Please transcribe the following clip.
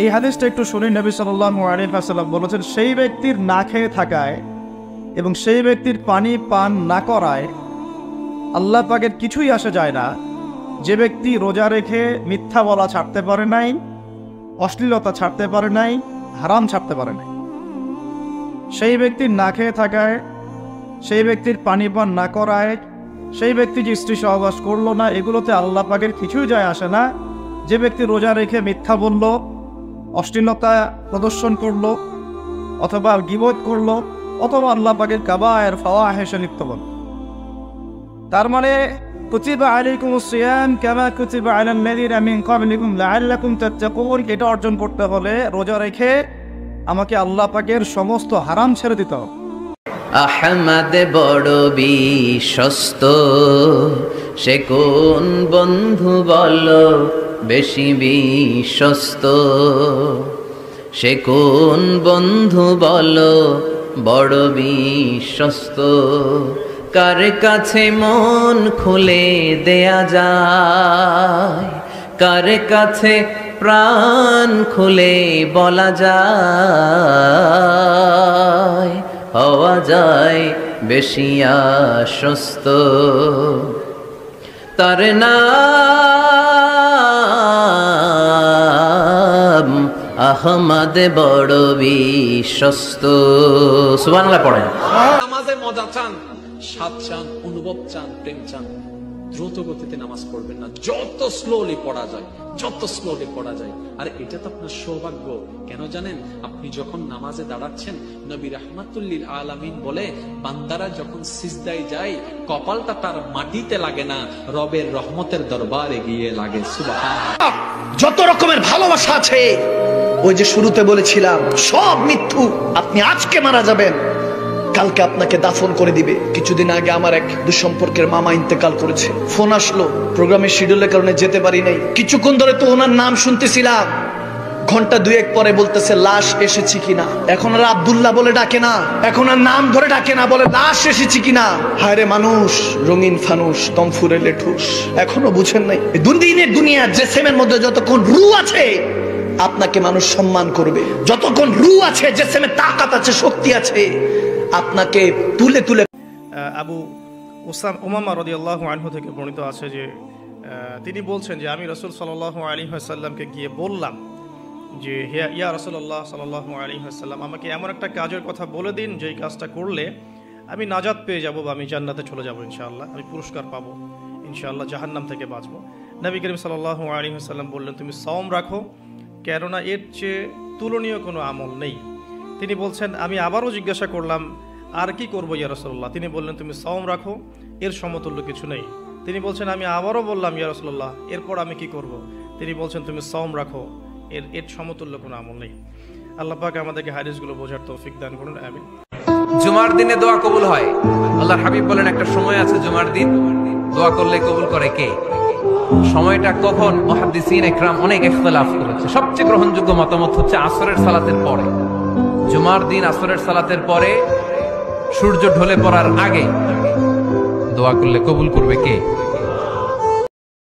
এই হাদিসটা একটু শুনি। নবী সাল্লাল্লাহু আলাইহি ওয়াসাল্লাম বলেছেন, সেই ব্যক্তির না খেয়ে থাকায় এবং সেই ব্যক্তির পানি পান না করায় আল্লাহ পাকের কিছুই আসে যায় না। যে ব্যক্তি রোজা রেখে মিথ্যা বলা ছাড়তে পারে নাই, অশ্লীলতা ছাড়তে পারে নাই, হারাম ছাড়তে পারে নাই, সেই ব্যক্তির না খেয়ে থাকায়, সেই ব্যক্তির পানি পান না করায়, সেই ব্যক্তি যে স্ত্রী সহবাস করলো না, এগুলোতে আল্লাহ পাকের কিছুই যায় আসে না। যে ব্যক্তি রোজা রেখে মিথ্যা বলল, অশ্লীলতা প্রদর্শন করলো, অথবা গীবত করলো, অথবা আল্লাহ পাকের কাবায়ের ফাওয়াহিশে লিপ্ত হল। তার মানে কুতিবা আলাইকুমুস সিয়াম কামা কুতিবা আলাল্লাযিনা মিন ক্বাবলিকুম লাআল্লাকুম তাত্তাকুন, এটা অর্জন করতে হলে রোজা রেখে আমাকে আল্লাহ পাকের সমস্ত হারাম ছেড়ে দিতে হবে। আহমদ বড় বিশ্বস্ত, সে কোন বন্ধু বলো বেশি বিশ্বস্ত, সে কোন বন্ধু বলো বড় বিশ্বস্ত, কার কাছে মন খুলে দেয়া যায়, কার কাছে প্রাণ খুলে বলা যায়, হওয়া যায় বেশি আশ্বস্ত। তার নাম আহমদ বড় বিশ্বস্ত। সুবহানাল্লাহ পড়েন। নামাজে মজা চান, স্বাদ চান, অনুভব চান, প্রেম চান, দ্রুত গতিতে নামাজ পড়বেন না, যত স্লোলি পড়া যায়, যত স্লোলি পড়া যায়। আর এটা তো আপনার সৌভাগ্য। কেন জানেন? আপনি যখন নামাজে দাঁড়াচ্ছেন, নবী রাহমাতুল লিল আলামিন বলে, বান্দারা যখন সিজদায় যায় কপালটা তার মাটিতে লাগে না, রবের রহমতের দরবারে গিয়ে লাগে। সুবহানাল্লাহ। যত রকমের ভালোবাসা আছে, ওই যে শুরুতে বলেছিলাম, সব মিথ্যু। আপনি আজকে মারা যাবেন, কালকে আপনাকে দাফন করে দিবে। কিছুদিন আগে আমার এক দুঃসম্পর্কের মামা ইন্তেকাল করেছে। ফোন আসলো, প্রোগ্রামের শিডিউলের কারণে যেতে পারি নাই। কিছুক্ষণ ধরে তো ওনার নাম শুনতেছিলাম, ঘন্টা দুয়েক পরে বলতেছে লাশ এসেছে কিনা। এখন আর আব্দুল্লাহ বলে ডাকে না, এখন আর নাম ধরে ডাকে না, বলে লাশ এসেছে কিনা। হায় রে মানুষ, রঙিন ফানুষ, তমফুরে লেঠুস, এখনো বুঝেন নাই দুদিনের দুনিয়ার জেসেমের মধ্যে যতক্ষণ রূহ আছে আপনাকে মানুষ সম্মান করবে। যতক্ষণ রূহ আছে, জেসেমে তাকাত আছে, শক্তি আছে, আপনাকে তুলে তুলে। আবু উমামা রাদিয়াল্লাহু আনহু থেকে বর্ণিত আছে যে তিনি বলছেন যে আমি রাসূল সাল্লাল্লাহু আলাইহি ওয়াসাল্লামকে গিয়ে বললাম যে হে ইয়া রাসূলুল্লাহ সাল্লাল্লাহু আলাইহি ওয়াসাল্লাম, আমাকে এমন একটা কাজের কথা বলে দিন যেই কাজটা করলে আমি নাজাত পেয়ে যাব বা আমি জান্নাতে চলে যাব ইনশাআল্লাহ, আমি পুরস্কার পাবো ইনশাআল্লাহ, জাহান্নাম থেকে বাঁচবো। নবী করিম সাল্লাল্লাহু আলাইহি ওয়াসাল্লাম বললেন, তুমি সওম রাখো, কেননা এর চেয়ে তুলনীয় কোনো আমল নেই। তিনি বলছেন, আমি আবারও জিজ্ঞাসা করলাম আর কি করবো ইয়া রাসূলুল্লাহ? তিনি বললেন, তুমি সওম রাখো, এর সমতুল্য কিছু নেই। তিনি বলছেন, আমি আবারও বললাম ইয়া রাসূলুল্লাহ, এরপর আমি কি করব? তিনি বলছেন, তুমি সওম রাখো, এর সমতুল্য কোনো আমল নেই। আল্লাহ পাক আমাদেরকে হাদিসগুলো বোঝার তৌফিক দান করুন, আমিন। জুমার দিনে দোয়া কবুল হয়। আল্লাহর হাবিব বলেন, একটা সময় আছে জুমার দিন দোয়া করলে কবুল করে কে? সময়টা কখন? মুহাদ্দিসিন ইকরাম অনেক ইখতিলাফ করেছে। সবচেয়ে গ্রহণযোগ্য মতামত হচ্ছে আসরের সালাতের পরে। জুমার দিন আসরের সালাতের পরে সূর্য ঢলে পড়ার আগে দোয়া করলে কবুল করবে কে?